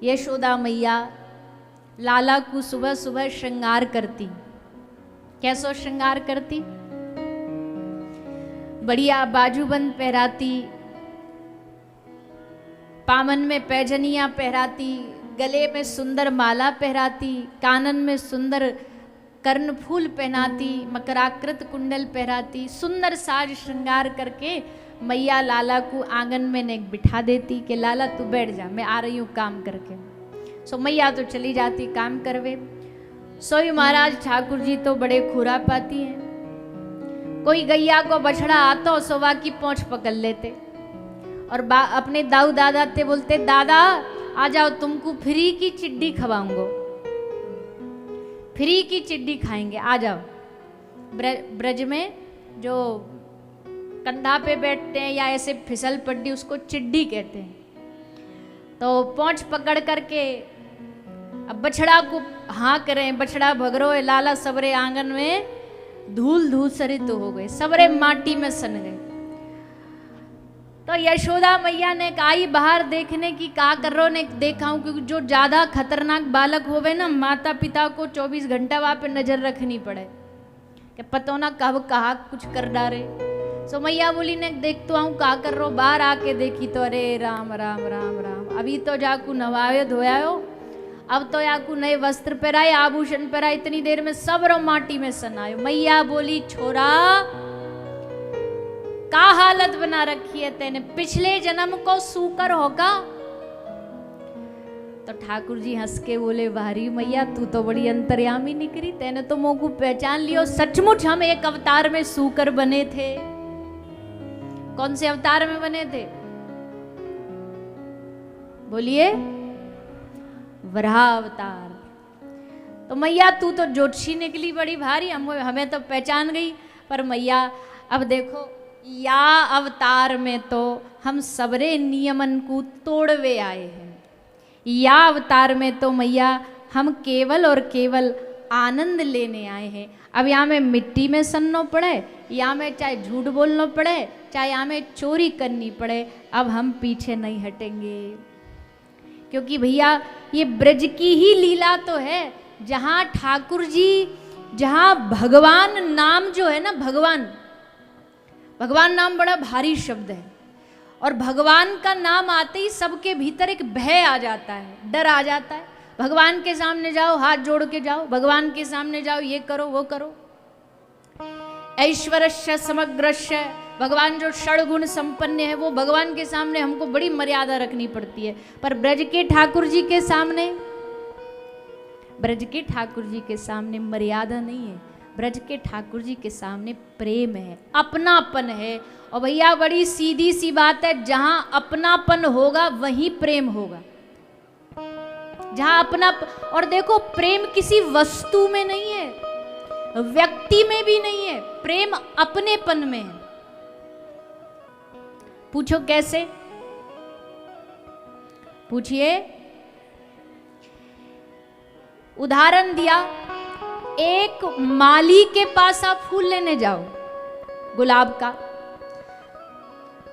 यशोदा मैया लाला को सुबह सुबह श्रृंगार करती। कैसो श्रृंगार करती? बढ़िया बाजूबंद पहराती, पामन में पैजनियां पहराती, गले में सुंदर माला पहराती, कानन में सुंदर कर्णफूल पहनाती, मकराकृत कुंडल पहराती, सुंदर साज श्रृंगार करके मैया लाला को आंगन में ने बिठा देती कि लाला तू बैठ जा, मैं आ रही हूँ काम करके। सो मैया तो चली जाती काम करवे। सोई महाराज ठाकुर जी तो बड़े खुरा पाती हैं। कोई गैया को बछड़ा आता सोवा की पोंछ पकड़ लेते और अपने दाऊ दादा ते बोलते, दादा आ जाओ तुमको फ्री की चिड्डी खवाऊंगो, फ्री की चिड्डी खाएंगे, आ जाओ। ब्रज में जो कंधा पे बैठते हैं या ऐसे फिसल पट्टी उसको चिड्डी कहते हैं। तो पोंछ पकड़ करके अब बछड़ा को हाँ करें, बछड़ा भगरो है, लाला सबरे आंगन में धूल धूल सरित हो गए, सबरे माटी में सन गए। तो यशोदा मैया ने आई बाहर देखने की, का कर रो ने देखा हूं, क्योंकि जो ज्यादा खतरनाक बालक होवे ना, माता पिता को 24 घंटा वहां पे नजर रखनी पड़े कि पतो ना कब कहा कुछ कर डारे। सो मैया बोली ने देख तो आऊं, का कर रो? बाहर आके देखी तो अरे राम राम राम राम, अभी तो जाकू नवायो धोयायो, अब तो याकू नए वस्त्र पहराए, आभूषण पहराए, इतनी देर में सब रो माटी में सनायो। मैया बोली, छोरा का हालत बना रखी है तेने, पिछले जन्म को सूकर होगा? तो ठाकुर जी हंस के बोले, भारी मैया तू तो बड़ी अंतर्यामी निकली, तेने तो मोह को पहचान लियो, सचमुच हम एक अवतार में सूकर बने थे। कौन से अवतार में बने थे? बोलिए, वराह अवतार। तो मैया तू तो ज्योतिषी निकली बड़ी भारी, हमें तो पहचान गई। पर मैया अब देखो, या अवतार में तो हम सबरे नियमन को तोड़वे आए हैं, या अवतार में तो मैया हम केवल और केवल आनंद लेने आए हैं। अब यहाँ में मिट्टी में सनना पड़े, यहाँ में चाहे झूठ बोलना पड़े, चाहे यहाँ में चोरी करनी पड़े, अब हम पीछे नहीं हटेंगे। क्योंकि भैया ये ब्रज की ही लीला तो है, जहाँ ठाकुर जी, जहाँ भगवान नाम जो है ना, भगवान नाम बड़ा भारी शब्द है, और भगवान का नाम आते ही सबके भीतर एक भय आ जाता है, डर आ जाता है। भगवान के सामने जाओ, हाथ जोड़ के जाओ, भगवान के सामने जाओ, ये करो वो करो। ऐश्वर्य समग्रस्य, भगवान जो षडगुण संपन्न है, वो भगवान के सामने हमको बड़ी मर्यादा रखनी पड़ती है। पर ब्रज के ठाकुर जी के सामने, ब्रज के ठाकुर जी के सामने मर्यादा नहीं है, ब्रज के ठाकुर जी के सामने प्रेम है, अपनापन है। और भैया बड़ी सीधी सी बात है, जहां अपनापन होगा वहीं प्रेम होगा, जहां अपना। और देखो, प्रेम किसी वस्तु में नहीं है, व्यक्ति में भी नहीं है, प्रेम अपनेपन में है। पूछो कैसे? पूछिए। उदाहरण दिया, एक माली के पास आप फूल लेने जाओ गुलाब का,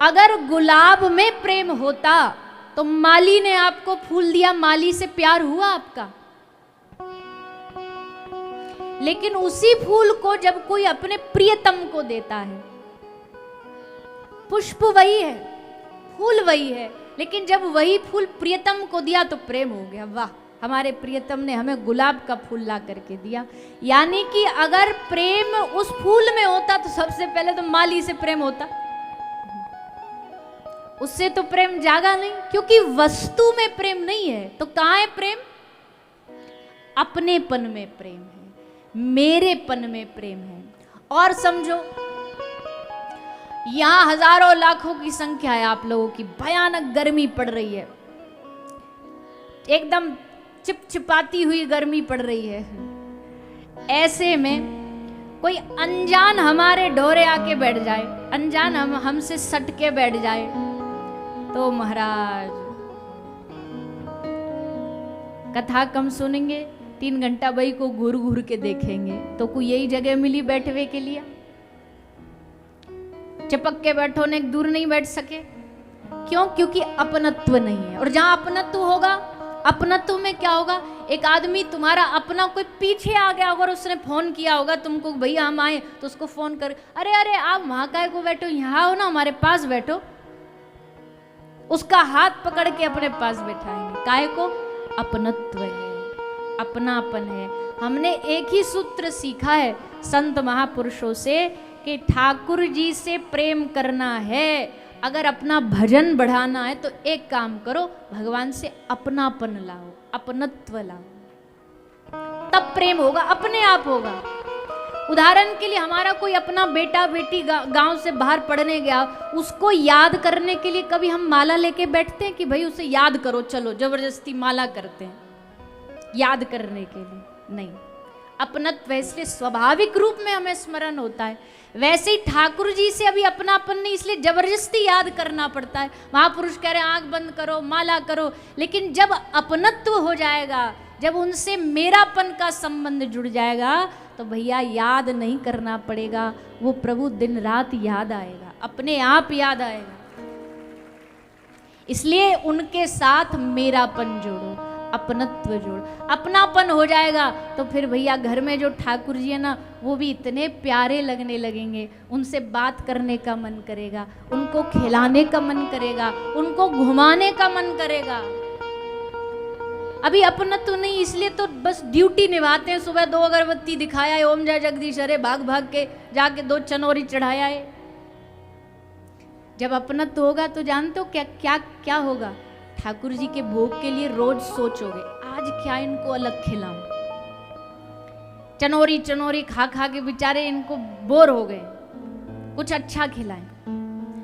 अगर गुलाब में प्रेम होता तो माली ने आपको फूल दिया, माली से प्यार हुआ आपका? लेकिन उसी फूल को जब कोई अपने प्रियतम को देता है, पुष्प वही है, फूल वही है, लेकिन जब वही फूल प्रियतम को दिया तो प्रेम हो गया। वाह, हमारे प्रियतम ने हमें गुलाब का फूल ला करके दिया। यानी कि अगर प्रेम उस फूल में होता तो सबसे पहले तो माली से प्रेम होता, उससे तो प्रेम जागा नहीं, क्योंकि वस्तु में प्रेम नहीं है। तो कहां है प्रेम? अपनेपन में प्रेम है, मेरेपन में प्रेम है। और समझो, यहां हजारों लाखों की संख्या है आप लोगों की, भयानक गर्मी पड़ रही है, एकदम चिपचिपाती हुई गर्मी पड़ रही है। ऐसे में कोई अनजान हमारे ढोरे आके बैठ जाए, अनजान हमसे सट के बैठ जाए, तो महाराज कथा कम सुनेंगे, 3 घंटा वही को घूर घूर के देखेंगे, तो कोई यही जगह मिली बैठवे के लिए? चिपक के बैठो ने दूर नहीं बैठ सके, क्यों? क्योंकि अपनत्व नहीं है। और जहां अपनत्व होगा अपनत्व में क्या होगा, एक आदमी तुम्हारा अपना कोई पीछे आ गया होगा और उसने फोन किया होगा तुमको, भैया हम आए, तो उसको फोन कर, अरे अरे आप वहां काहे को बैठो, यहाँ हो ना, हमारे पास बैठो, उसका हाथ पकड़ के अपने पास बैठाएंगे। काहे को? अपनत्व है, अपनापन है। हमने एक ही सूत्र सीखा है संत महापुरुषों से कि ठाकुर जी से प्रेम करना है, अगर अपना भजन बढ़ाना है तो एक काम करो, भगवान से अपनापन लाओ, अपनत्व लाओ, तब प्रेम होगा, अपने आप होगा। उदाहरण के लिए हमारा कोई अपना बेटा बेटी गांव से बाहर पढ़ने गया, उसको याद करने के लिए कभी हम माला लेके बैठते हैं कि भाई उसे याद करो, चलो जबरदस्ती माला करते हैं याद करने के लिए? नहीं, अपनत्व इसलिए स्वाभाविक रूप में हमें स्मरण होता है। वैसे ही ठाकुर जी से अभी अपनापन नहीं, इसलिए जबरदस्ती याद करना पड़ता है। महापुरुष कह रहे हैं आंख बंद करो, माला करो, लेकिन जब अपनत्व हो जाएगा, जब उनसे मेरापन का संबंध जुड़ जाएगा, तो भैया याद नहीं करना पड़ेगा, वो प्रभु दिन रात याद आएगा, अपने आप याद आएगा। इसलिए उनके साथ मेरापन जोड़ो, अपनत्व जोड़ो, अपनापन हो जाएगा तो फिर भैया घर में जो ठाकुर जी है ना, वो भी इतने प्यारे लगने लगेंगे, उनसे बात करने का मन करेगा, उनको खिलाने का मन करेगा, उनको घुमाने का मन करेगा। अभी अपनत्व नहीं, इसलिए तो बस ड्यूटी निभाते हैं, सुबह 2 अगरबत्ती दिखाया है, ओम जय जगदीश हरे, भाग भाग के जाके 2 चनौरी चढ़ाया है। जब अपनत्व होगा तो जानते हो क्या क्या क्या होगा? ठाकुर जी के भोग के लिए रोज सोचोगे आज क्या इनको अलग खिलाऊं, चनौरी चनौरी खा खा के बेचारे इनको बोर हो गए, कुछ अच्छा खिलाएं।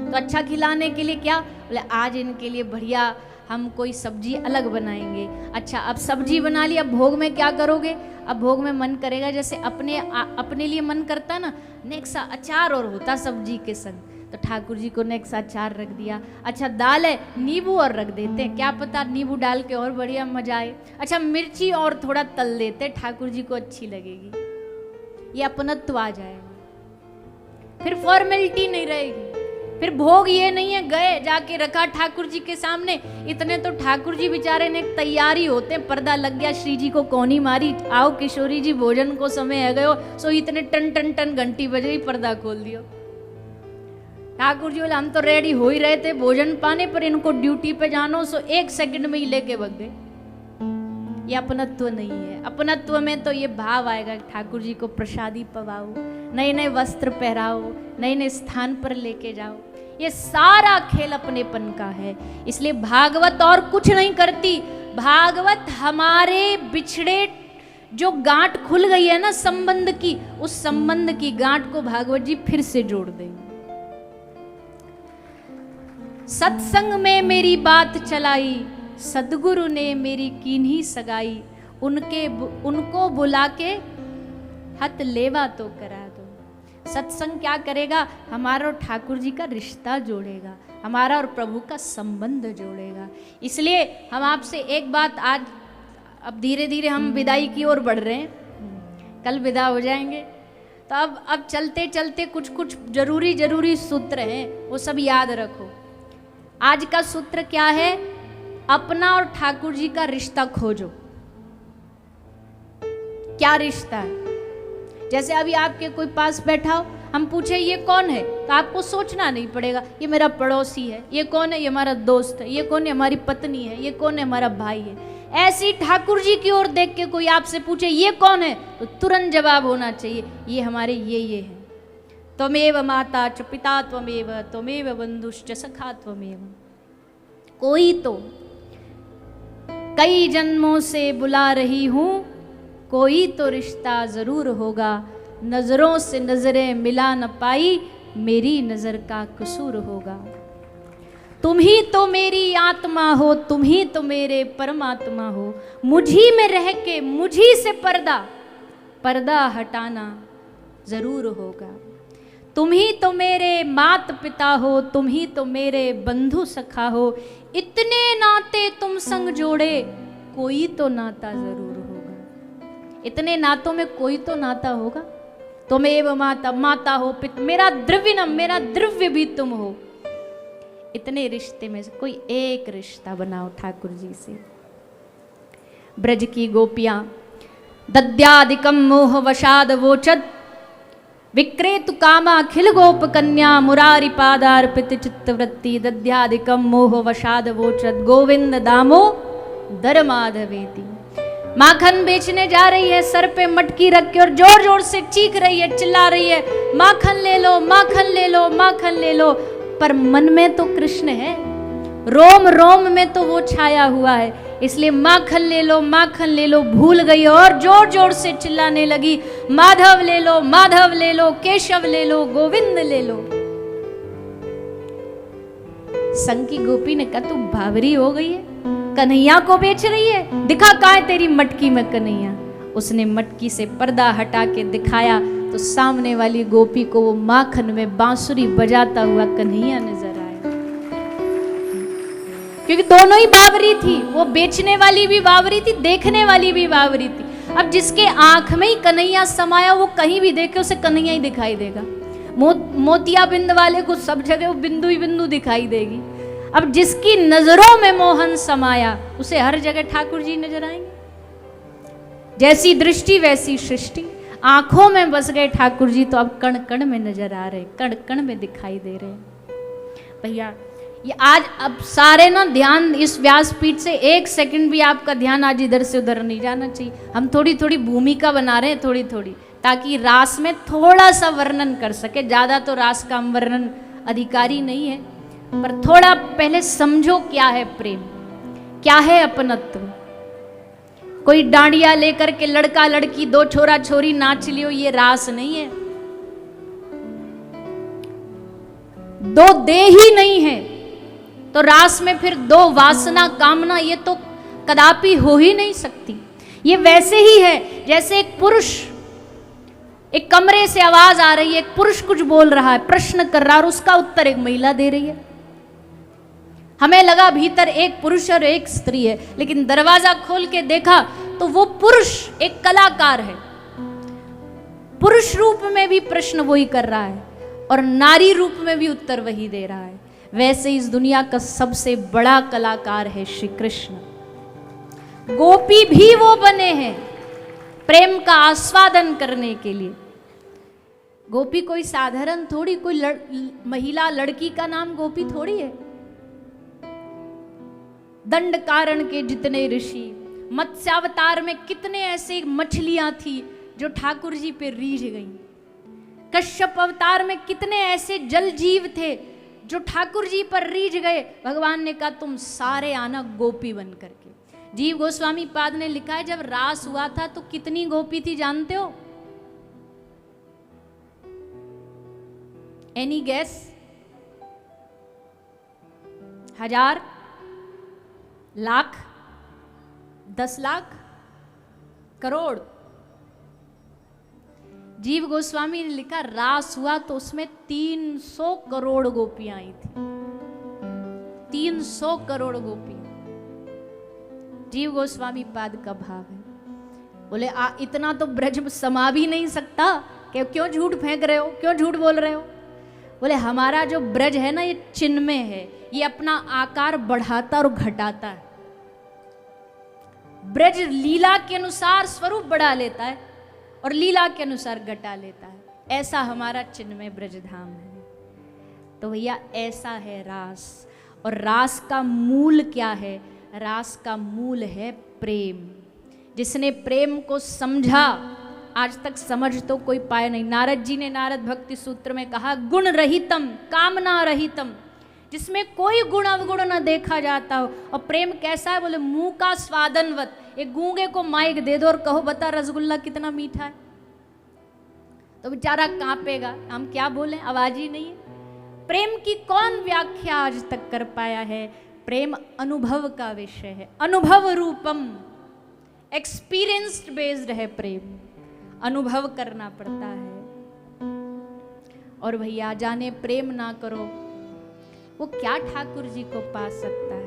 तो अच्छा खिलाने के लिए क्या बोले, आज इनके लिए बढ़िया हम कोई सब्जी अलग बनाएंगे। अच्छा अब सब्जी बना ली, अब भोग में क्या करोगे? अब भोग में मन करेगा, जैसे अपने लिए मन करता है ना, नेक्सा अचार और होता सब्जी के संग, तो ठाकुर जी को नेक्सा अचार रख दिया। अच्छा दाल है, नींबू और रख देते हैं, क्या पता नींबू डाल के और बढ़िया मजा आए। अच्छा मिर्ची और थोड़ा तल देते हैं, ठाकुर जी को अच्छी लगेगी, ये अपनत्व आ जाएगा। फिर फॉर्मेलिटी नहीं रहेगी, फिर भोग ये नहीं है गए जाके रखा ठाकुर जी के सामने, इतने तो ठाकुर जी बेचारे ने तैयारी होते, पर्दा लग गया, श्री जी को कौनी मारी, आओ किशोरी जी भोजन को समय है गयो, सो इतने टन टन टन घंटी बज गई, पर्दा खोल दियो। ठाकुर जी बोले हम तो रेडी हो ही रहे थे भोजन पाने, पर इनको ड्यूटी पे जानो, सो 1 सेकंड में ही लेके भग गए। ये अपनत्व नहीं है। अपनत्व में तो ये भाव आएगा, ठाकुर जी को प्रसादी पवाओ, नए नए वस्त्र पहराओ, नए नए स्थान पर लेके जाओ, ये सारा खेल अपनेपन का है। इसलिए भागवत और कुछ नहीं करती, भागवत हमारे बिछड़े जो गांठ खुल गई है ना संबंध की, उस संबंध की गांठ को भागवत जी फिर से जोड़ देंगे। सत्संग में मेरी बात चलाई, सदगुरु ने मेरी कीन्ही सगाई, उनको बुला के हथ लेवा तो करा दो। सत्संग क्या करेगा? हमारा और ठाकुर जी का रिश्ता जोड़ेगा, हमारा और प्रभु का संबंध जोड़ेगा। इसलिए हम आपसे एक बात आज, अब धीरे धीरे हम विदाई की ओर बढ़ रहे हैं, कल विदा हो जाएंगे, तो अब चलते चलते कुछ कुछ जरूरी सूत्र हैं, वो सब याद रखो। आज का सूत्र क्या है? अपना और ठाकुर जी का रिश्ता खोजो। क्या रिश्ता है? जैसे अभी आपके कोई पास बैठा हो, हम पूछे ये कौन है, तो आपको सोचना नहीं पड़ेगा, ये मेरा पड़ोसी है, ये कौन है, ये हमारा दोस्त है, ये कौन है, हमारी पत्नी है, ये कौन है, हमारा भाई है। ऐसी ठाकुर जी की ओर देख के कोई आपसे पूछे ये कौन है, तो तुरंत जवाब होना चाहिए ये हमारे ये है। त्वमेव माता च पिता त्वमेव, त्वमेव बंधुश्च सखा त्वमेव। कोई तो कई जन्मों से बुला रही हूं, कोई तो रिश्ता जरूर होगा, नजरों से नजरें मिला न पाई, मेरी नजर का कसूर होगा। तुम ही तो मेरी आत्मा हो, तुम ही तो मेरे परमात्मा हो, मुझी में रह के मुझी से पर्दा हटाना जरूर होगा। तुम ही तो मेरे मात पिता हो, तुम ही तो मेरे बंधु सखा हो, इतने नाते तुम संग जोड़े, कोई तो नाता जरूर होगा। इतने नातों में कोई तो नाता होगा। तुमेव माता हो, मेरा द्रव्यनम, मेरा द्रव्य भी तुम हो। इतने रिश्ते में से कोई एक रिश्ता बनाओ ठाकुर जी से, ब्रज की गोपियां। दद्यादिकम मोह वशाद वोचद विक्रेतु कामा अखिल गोप कन्या मुरारी पादार्पित चित्तवृत्ति। दद्यादिकम मोह वशाद वोचद गोविंद दामो दर माधवेति। माखन बेचने जा रही है, सर पे मटकी रख के और जोर जोर से चीख रही है, चिल्ला रही है, माखन ले लो, माखन ले लो, माखन ले लो। पर मन में तो कृष्ण है, रोम रोम में तो वो छाया हुआ है, इसलिए माखन ले लो, माखन ले लो भूल गई और जोर जोर से चिल्लाने लगी, माधव ले लो, माधव ले लो, केशव ले लो, गोविंद ले लो। संग की गोपी ने कहा तू भावरी हो गई है, कन्हैया को बेच रही है, दिखा कहाँ है तेरी मटकी में कन्हैया। उसने मटकी से पर्दा हटा के दिखाया तो सामने वाली गोपी को वो माखन में बांसुरी बजाता हुआ कन्हैया नजर आया। क्योंकि दोनों ही बावरी थी, वो बेचने वाली भी बावरी थी, देखने वाली भी बावरी थी। अब जिसके आंख में ही कन्हैया समाया वो कहीं भी देखे उसे कन्हैया ही दिखाई देगा। मोतिया बिंद वाले को सब जगह वो बिंदु ही बिंदु दिखाई देगी। अब जिसकी नजरों में मोहन समाया उसे हर जगह ठाकुर जी नजर आएंगे। जैसी दृष्टि वैसी सृष्टि, आंखों में बस गए ठाकुर जी तो अब कण कण में नजर आ रहे, कण कण में दिखाई दे रहे। भैया ये आज अब सारे ना ध्यान इस व्यासपीठ से एक सेकंड भी आपका ध्यान आज इधर से उधर नहीं जाना चाहिए। हम थोड़ी थोड़ी भूमिका बना रहे हैं, थोड़ी थोड़ी, ताकि रास में थोड़ा सा वर्णन कर सके। ज्यादा तो रास का हम वर्णन अधिकारी नहीं है, पर थोड़ा पहले समझो क्या है प्रेम, क्या है अपनत्व। कोई डांडिया लेकर के लड़का लड़की दो छोरा छोरी नाच लियो, ये रास नहीं है। दो देह ही नहीं है तो रास में फिर दो वासना कामना ये तो कदापि हो ही नहीं सकती। ये वैसे ही है जैसे एक पुरुष, एक कमरे से आवाज आ रही है, एक पुरुष कुछ बोल रहा है, प्रश्न कर रहा है और उसका उत्तर एक महिला दे रही है। हमें लगा भीतर एक पुरुष और एक स्त्री है, लेकिन दरवाजा खोल के देखा तो वो पुरुष एक कलाकार है, पुरुष रूप में भी प्रश्न वही कर रहा है और नारी रूप में भी उत्तर वही दे रहा है। वैसे इस दुनिया का सबसे बड़ा कलाकार है श्री कृष्ण। गोपी भी वो बने हैं प्रेम का आस्वादन करने के लिए। गोपी कोई साधारण थोड़ी, कोई महिला लड़की का नाम गोपी थोड़ी है। दंड कारण के जितने ऋषि, मत्स्यावतार में कितने ऐसे मछलियां थी जो ठाकुर जी पे रीझ गई। कश्यप अवतार में कितने ऐसे जल जीव थे जो ठाकुर जी पर रीझ गए। भगवान ने कहा तुम सारे आना गोपी बन करके। जीव गोस्वामी पाद ने लिखा है जब रास हुआ था तो कितनी गोपी थी जानते हो? Any gas? 1000, लाख, 10 लाख, करोड़? जीव गोस्वामी ने लिखा रास हुआ तो उसमें 300 करोड़ गोपियां आई थी। 300 करोड़ गोपियां। जीव गोस्वामी पाद का भाव है, बोले इतना तो ब्रज समा भी नहीं सकता, क्यों झूठ फेंक रहे हो, क्यों झूठ बोल रहे हो? बोले हमारा जो ब्रज है ना ये चिन्मय है, ये अपना आकार बढ़ाता और घटाता है। ब्रज लीला के अनुसार स्वरूप बढ़ा लेता है और लीला के अनुसार घटा लेता है। ऐसा हमारा चिन्मय ब्रजधाम है। तो भैया ऐसा है रास। और रास का मूल क्या है? रास का मूल है प्रेम। जिसने प्रेम को समझा, आज तक समझ तो कोई पाया नहीं। नारद जी ने नारद भक्ति सूत्र में कहा गुण रहितम कामना रहितम, जिसमें कोई गुण अवगुण न देखा जाता हो। और प्रेम कैसा है? बोले मुंह का स्वादनवत। एक गूंगे को माइक दे दो और कहो बता रसगुल्ला कितना मीठा है, तो बेचारा कांपेगा। हम क्या बोलें, आवाज ही नहीं है। प्रेम की कौन व्याख्या आज तक कर पाया है? प्रेम अनुभव का विषय है, अनुभव रूपम, एक्सपीरियंस्ड बेस्ड है प्रेम। अनुभव करना पड़ता है। और भैया जाने प्रेम ना करो वो क्या ठाकुर जी को पा सकता है?